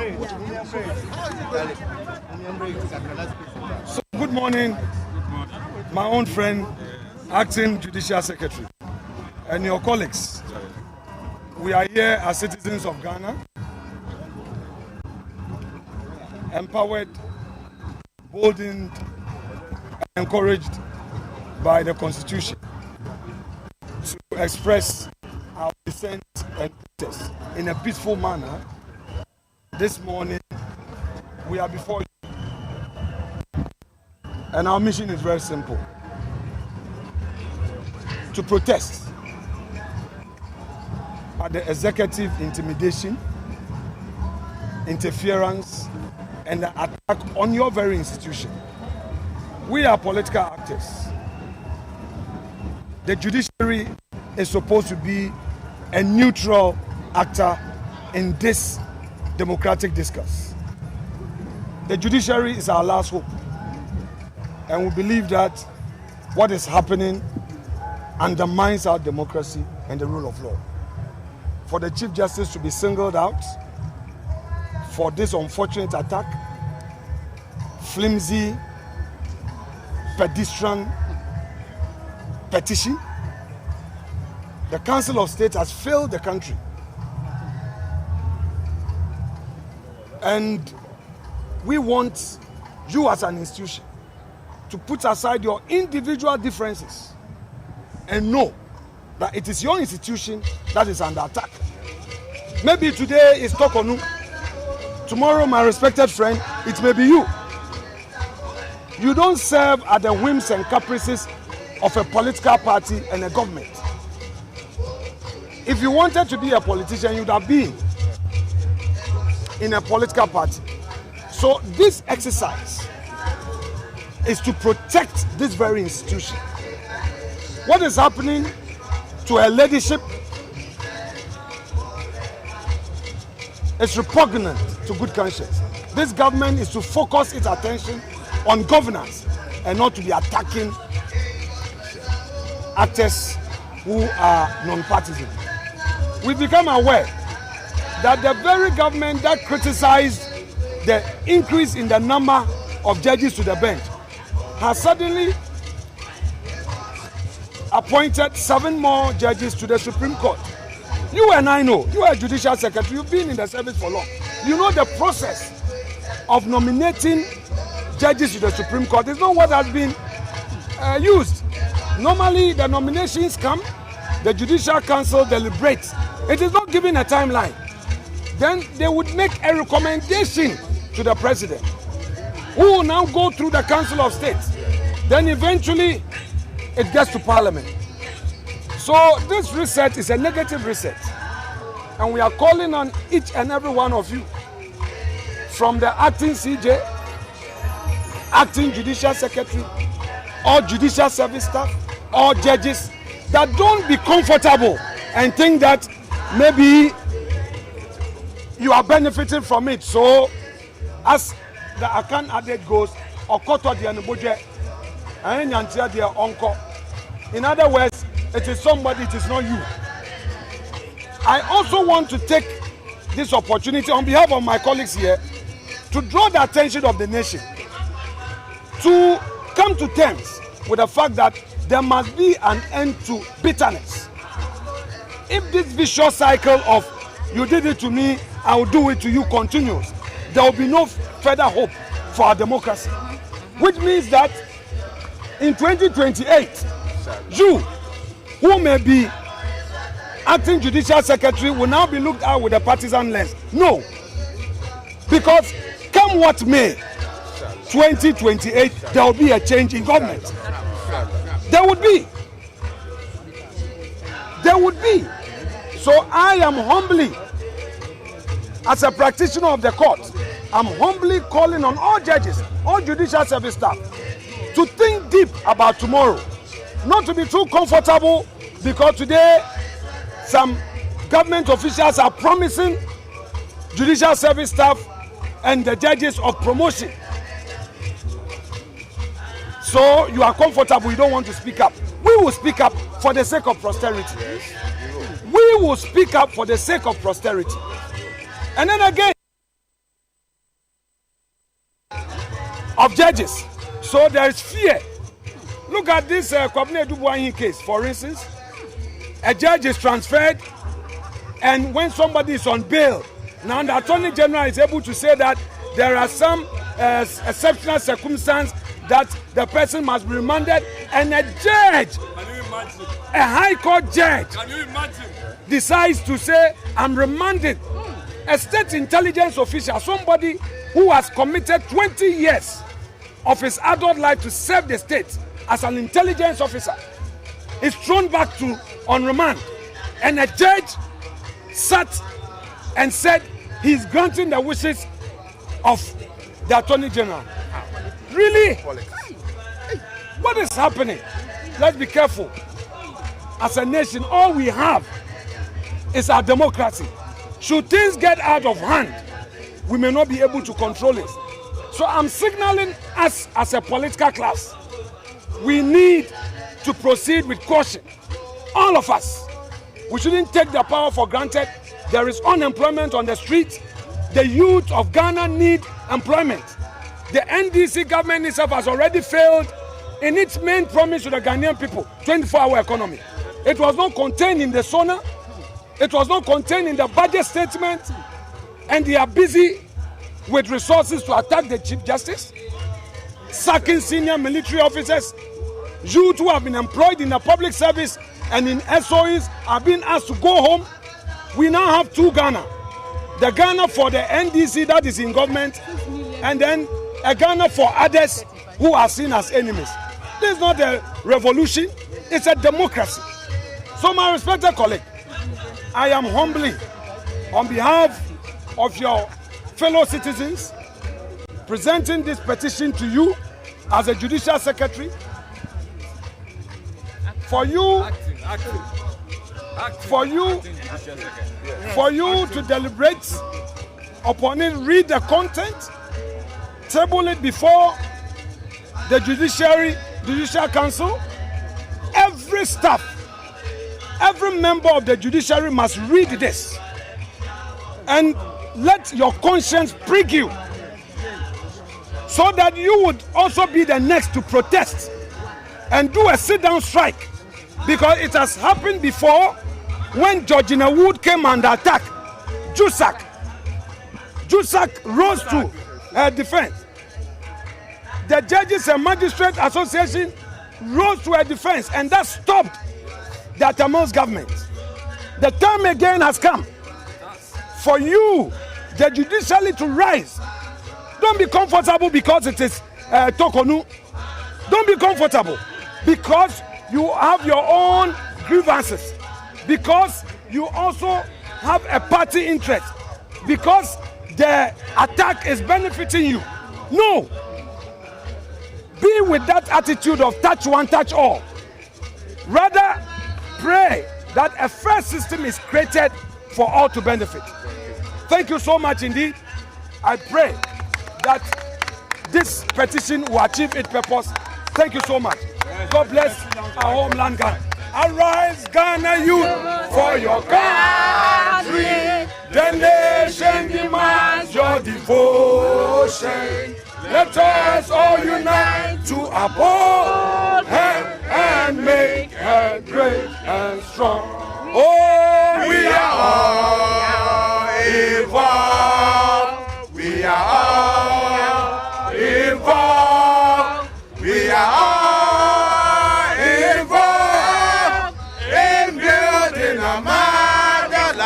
So, good morning, my own friend, Acting Judicial Secretary, and your colleagues. We are here as citizens of Ghana, empowered, boldened, and encouraged by the Constitution to express our dissent and protest in a peaceful manner. This morning, we are before you. And our mission is very simple: to protest at the executive intimidation, interference, and the attack on your very institution. We are political actors. The judiciary is supposed to be a neutral actor in this democratic discourse. The judiciary is our last hope. And we believe that what is happening undermines our democracy and the rule of law. For the Chief Justice to be singled out for this unfortunate attack, flimsy, pedestrian petition, the Council of State has failed the country. And we want you as an institution to put aside your individual differences and know that it is your institution that is under attack. Maybe today is Tokonu, tomorrow, my respected friend, it may be you. You don't serve at the whims and caprices of a political party and a government. If you wanted to be a politician, you'd have been in a political party. So this exercise is to protect this very institution. What is happening to her leadership is repugnant to good conscience. This government is to focus its attention on governance and not to be attacking actors who are non-partisan. We've become aware that the very government that criticized the increase in the number of judges to the bench has suddenly appointed 7 more judges to the Supreme Court. You and I know, you are a judicial secretary, you've been in the service for long. You know the process of nominating judges to the Supreme Court is not what has been used. Normally, the nominations come, the Judicial Council deliberates. It is not given a timeline. Then they would make a recommendation to the President, who will now go through the Council of State. Then eventually, it gets to Parliament. So this reset is a negative reset. And we are calling on each and every one of you, from the acting CJ, acting Judicial Secretary, or Judicial Service staff, or judges, that don't be comfortable and think that maybe you are benefiting from it. So, as the account adage goes, in other words, it is somebody, it is not you. I also want to take this opportunity on behalf of my colleagues here to draw the attention of the nation to come to terms with the fact that there must be an end to bitterness. If this vicious cycle of you did it to me, I will do it to you continues, there will be no further hope for our democracy. Which means that in 2028, you, who may be acting Judicial Secretary, will now be looked at with a partisan lens. No. Because come what may, 2028, there will be a change in government. There would be. There would be. So I am humbly, as a practitioner of the court, I'm humbly calling on all judges, all Judicial Service staff, to think deep about tomorrow. Not to be too comfortable, because today some government officials are promising Judicial Service staff and the judges of promotion. So you are comfortable, you don't want to speak up. We will speak up for the sake of posterity. We will speak up for the sake of posterity. And then again, of judges. So there is fear. Look at this Kwabena Dubois case, for instance. A judge is transferred, and when somebody is on bail, now the Attorney General is able to say that there are some exceptional circumstances that the person must be remanded, and a judge, a high court judge, decides to say, I'm remanded. A state intelligence official, somebody who has committed 20 years of his adult life to serve the state as an intelligence officer, is thrown back to on remand, and a judge sat and said he's granting the wishes of the Attorney General. Really? What is happening? Let's be careful. As a nation, all we have is our democracy. Should things get out of hand, we may not be able to control it. So I'm signaling us as a political class, we need to proceed with caution. All of us. We shouldn't take the power for granted. There is unemployment on the streets. The youth of Ghana need employment. The NDC government itself has already failed in its main promise to the Ghanaian people, 24-hour economy. It was not contained in the SONA. It was not contained in the budget statement. And they are busy with resources to attack the Chief Justice, sacking senior military officers. Youth who have been employed in the public service and in SOEs are being asked to go home. We now have two Ghana. The Ghana for the NDC that is in government, and then a Ghana for others who are seen as enemies. This is not a revolution, it's a democracy. So my respected colleague, I am humbly, on behalf of your fellow citizens, presenting this petition to you as a Judicial Secretary, for you to deliberate upon it, read the content, table it before the Judicial Council. Every staff, every member of the Judiciary must read this, and let your conscience prick you, so that you would also be the next to protest and do a sit-down strike. Because it has happened before when Georgina Wood came under attack. Jusak rose to her defense. The Judges and Magistrates Association rose to her defense, and that stopped the Ataman's government. The time again has come for you, the judiciary, to rise. Don't be comfortable because it is Tokonu. Don't be comfortable because you have your own grievances, because you also have a party interest, because the attack is benefiting you. No. Be with that attitude of touch one, touch all. Rather, pray that a fair system is created for all to benefit. Thank you so much indeed. I pray that this petition will achieve its purpose. Thank you so much. God bless our homeland Ghana. Arise, Ghana youth, for your country. The nation demands your devotion. Let us all unite to uphold her and make her great and strong. Oh, we are all involved. We are all involved. We are all involved in building a motherland.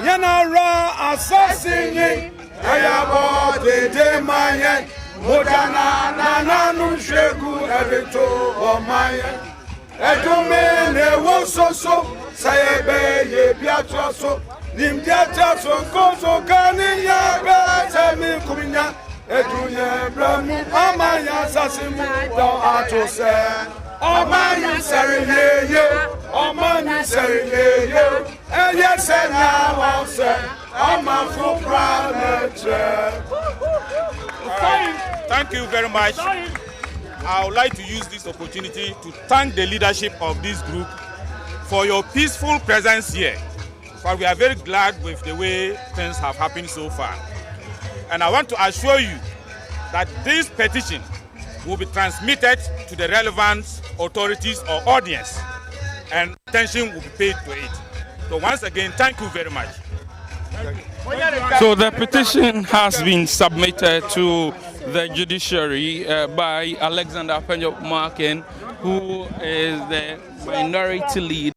Yanara assassin. Ayabo de mayen, modana nananu shegu erito omayen. Edumene wososo, sayebe ye biatoso, nimdiataso koso kani ya betemi kuminya. Edunye blamu amaya sasimu don atose. Omanu seriyeye, omanu seriyeye. Eye se na wose. Thank you very much. I would like to use this opportunity to thank the leadership of this group for your peaceful presence here. For we are very glad with the way things have happened so far. And I want to assure you that this petition will be transmitted to the relevant authorities or audience, and attention will be paid to it. So once again, thank you very much. So the petition has been submitted to the judiciary by Alexander Afenyo-Markin, who is the minority leader